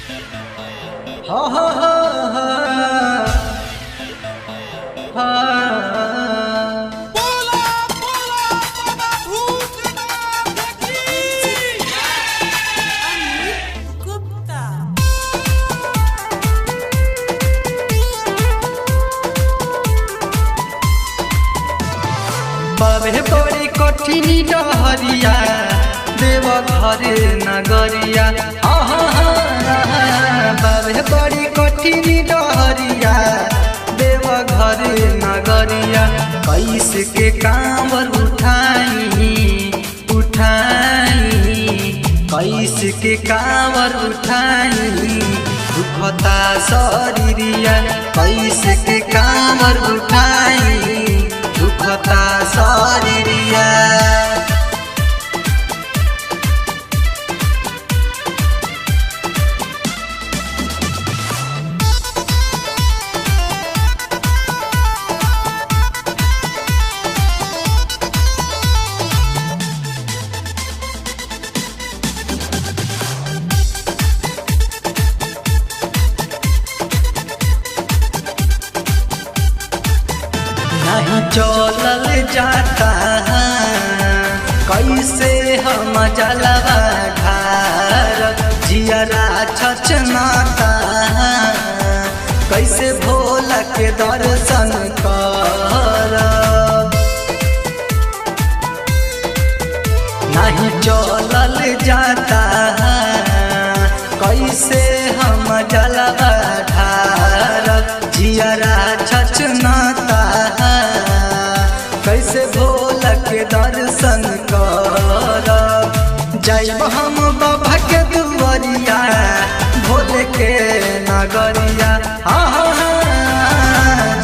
हा हा हा हा हा। बोला बोला बाबा भूतनाथ की अमित गुप्ता। बाबे बड़ी कठिन डहरिया देव घर नगरिया बाबे बड़ी कठिन डहरिया देव घर नगरिया कैसे के कांवर उठाई कैसे के कांवर उठाई दुखता शरीरिया कैसे के कांवर उठाई दुखता शरीरिया। नहीं चलल जाता कैसे हम जलवा ढार जियरा छचनाता कैसे भोला के दर्शन कर। नहीं चलल जाता कैसे हम जलवा ढार जियरा छचनाता कैसे भोला के दर्शन कर। जाइब हम बाबा के दुआरिया भोले के नगरिया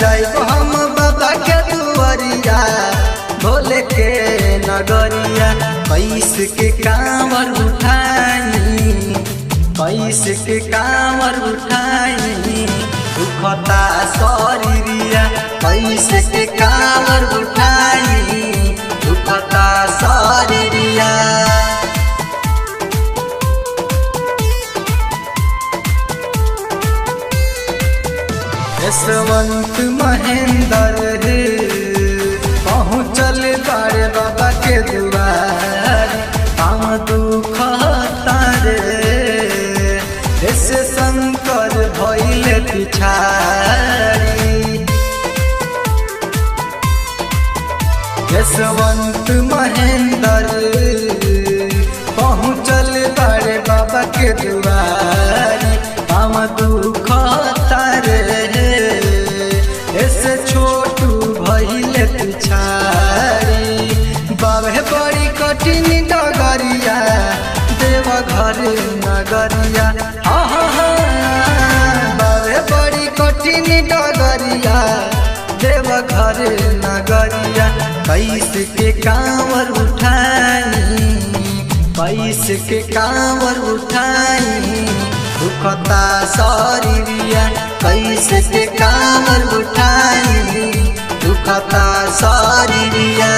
जाइब हम बाबा के दुआरिया भोले के नगरिया कैसे के कांवर उठाई कैसे के कांवर उठाई दुखता शरीरिया कैसे के कांवर उठाई दुखता शरीरिया। यशवंत महेंद्र पहुँचल बारे बाबा के दुआर हम दुख तारे ऐसे शंकर भइले पिछाड़ी। यशवंत महेंद्र पहुँचल बारे बाबा के दुआरी हम दुख तारे ऐसे छोटू भइले पिछाड़ी। बाबे बड़ी कठिन डगरिया देव घर नगरिया बाबे बड़ी कठिन डगरिया देव घर नगरिया कैसे के कांवर उठाई कैसे के कांवर उठाई दुखता शरीरिया कैसे के कांवर उठाई दुखता शरीरिया।